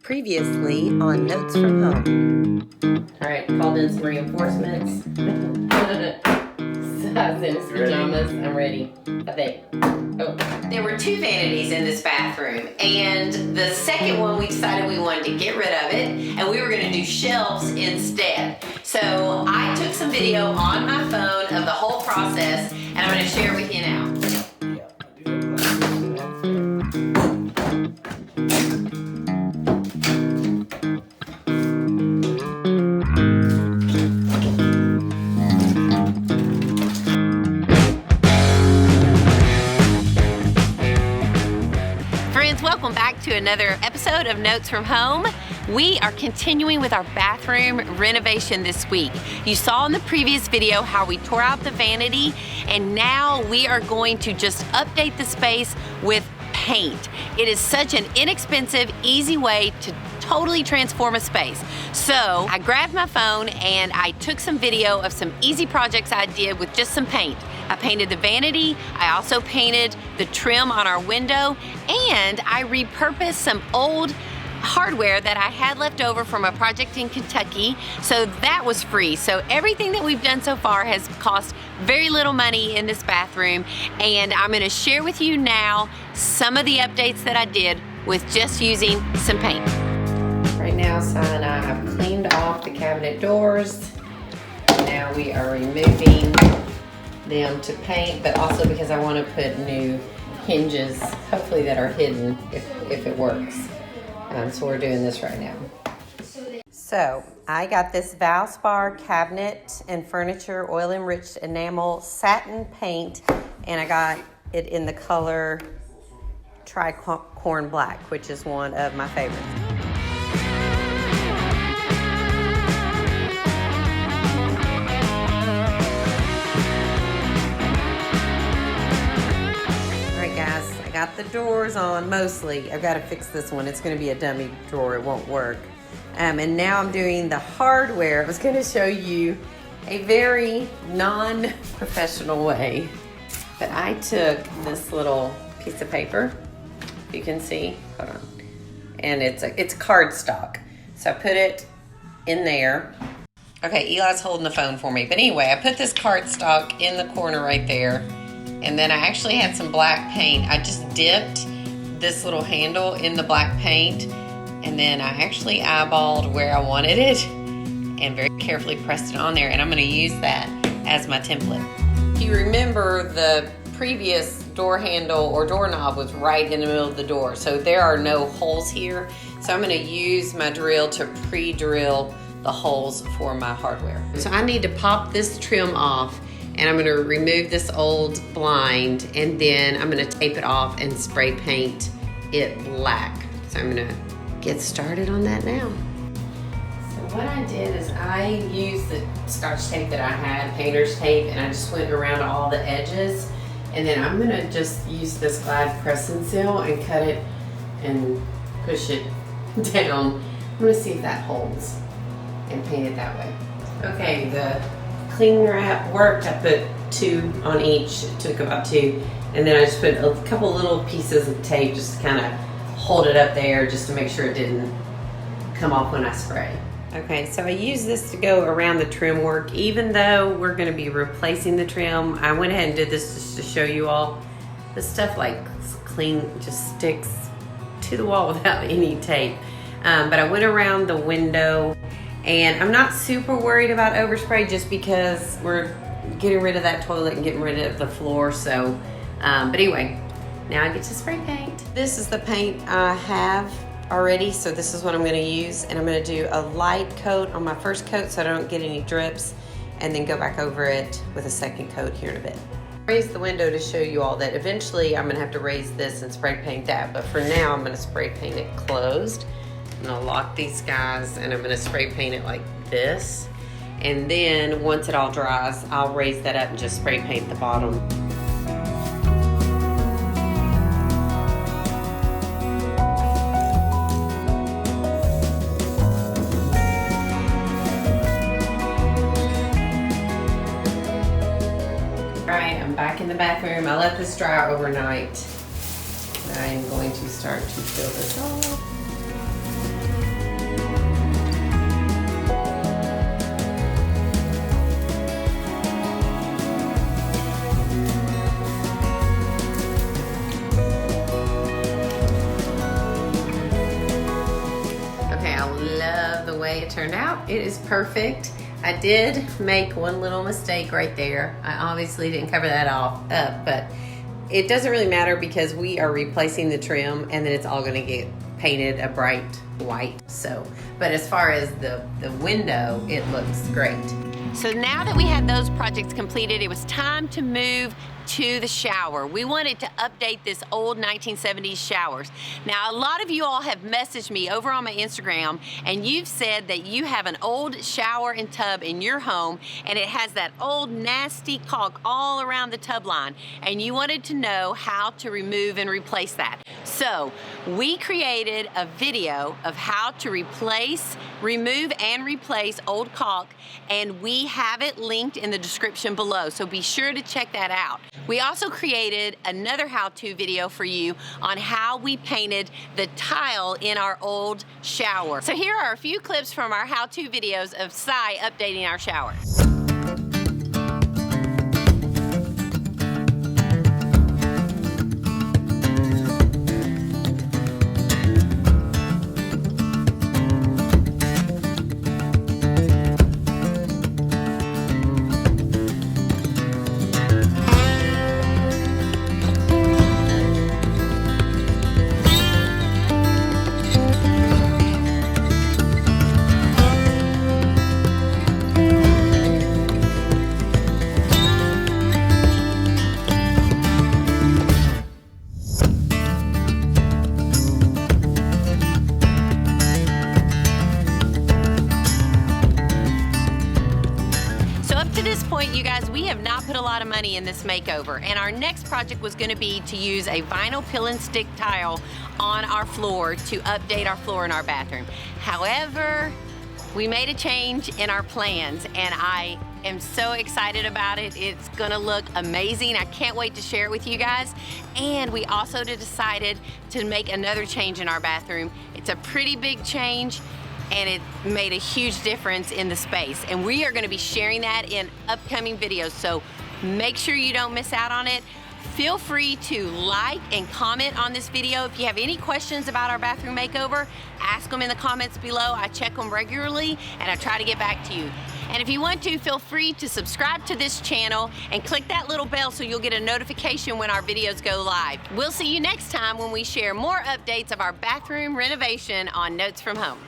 Previously on Notes from Home. Alright, called in some reinforcements. I was in his pajamas. I'm ready. I think. Oh. There were two vanities in this bathroom, and the second one we decided we wanted to get rid of it, and we were going to do shelves instead. So I took some video on my phone of the whole process, and I'm going to share it with you now. Welcome back to another episode of Notes from Home. We are continuing with our bathroom renovation this week. You saw in the previous video how we tore out the vanity, and now we are going to just update the space with paint. It is such an inexpensive, easy way to totally transform a space. So I grabbed my phone and I took some video of some easy projects I did with just some paint. I painted the vanity, I also painted the trim on our window, and I repurposed some old hardware that I had left over from a project in Kentucky, so that was free. So everything that we've done so far has cost very little money in this bathroom, and I'm gonna share with you now some of the updates that I did with just using some paint. Right now, Sai and I have cleaned off the cabinet doors. Now we are removing them to paint, but also because I want to put new hinges, hopefully that are hidden if it works. So we're doing this right now. So I got this Valspar cabinet and furniture oil enriched enamel satin paint, and I got it in the color tricorn black, which is one of my favorites. Got the doors on mostly. I've got to fix this one. It's going to be a dummy drawer. It won't work. And now I'm doing the hardware. I was going to show you a very non-professional way. But I took this little piece of paper. You can see. Hold on. And it's cardstock. So I put it in there. Okay, Eli's holding the phone for me. But anyway, I put this cardstock in the corner right there. And then I actually had some black paint. I just dipped this little handle in the black paint, and then I actually eyeballed where I wanted it and very carefully pressed it on there, and I'm going to use that as my template. If you remember, the previous door handle or doorknob was right in the middle of the door, so there are no holes here. So I'm going to use my drill to pre-drill the holes for my hardware. So I need to pop this trim off, and I'm gonna remove this old blind, and then I'm gonna tape it off and spray paint it black. So I'm gonna get started on that now. So what I did is I used the Scotch tape that I had, painter's tape, and I just went around all the edges. And then I'm gonna just use this Glide press and seal and cut it and push it down. I'm gonna see if that holds and paint it that way. Okay, the cling wrap worked. I put 2 on each. It took about 2, and then I just put a couple little pieces of tape just to kind of hold it up there, just to make sure it didn't come off when I spray. Okay, so I use this to go around the trim work. Even though we're going to be replacing the trim, I went ahead and did this just to show you all. This stuff like cling just sticks to the wall without any tape. But I went around the window. And I'm not super worried about overspray just because we're getting rid of that toilet and getting rid of the floor. So, but anyway, now I get to spray paint. This is the paint I have already. So this is what I'm gonna use. And I'm gonna do a light coat on my first coat so I don't get any drips, and then go back over it with a second coat here in a bit. Raise the window to show you all that eventually I'm gonna have to raise this and spray paint that. But for now, I'm gonna spray paint it closed. I'm gonna lock these guys, and I'm gonna spray paint it like this. And then once it all dries, I'll raise that up and just spray paint the bottom. All right, I'm back in the bathroom. I let this dry overnight. I am going to start to fill this off. way it turned out. It is perfect. I did make one little mistake right there. I obviously didn't cover that up, but it doesn't really matter because we are replacing the trim and then it's all gonna get painted a bright white. So, but as far as the window, it looks great. So now that we had those projects completed, it was time to move to the shower. We wanted to update this old 1970s showers. Now, a lot of you all have messaged me over on my Instagram and you've said that you have an old shower and tub in your home and it has that old nasty caulk all around the tub line and you wanted to know how to remove and replace that. So we created a video of how to remove and replace old caulk, and we have it linked in the description below, so be sure to check that out. We also created another how-to video for you on how we painted the tile in our old shower. So here are a few clips from our how-to videos of Cy updating our shower. Point, you guys, we have not put a lot of money in this makeover, and our next project was going to be to use a vinyl peel and stick tile on our floor to update our floor in our bathroom. However, we made a change in our plans and I am so excited about it. It's gonna look amazing. I can't wait to share it with you guys. And we also decided to make another change in our bathroom. It's a pretty big change and it made a huge difference in the space. And we are gonna be sharing that in upcoming videos, so make sure you don't miss out on it. Feel free to like and comment on this video. If you have any questions about our bathroom makeover, ask them in the comments below. I check them regularly and I try to get back to you. And if you want to, feel free to subscribe to this channel and click that little bell so you'll get a notification when our videos go live. We'll see you next time when we share more updates of our bathroom renovation on Notes from Home.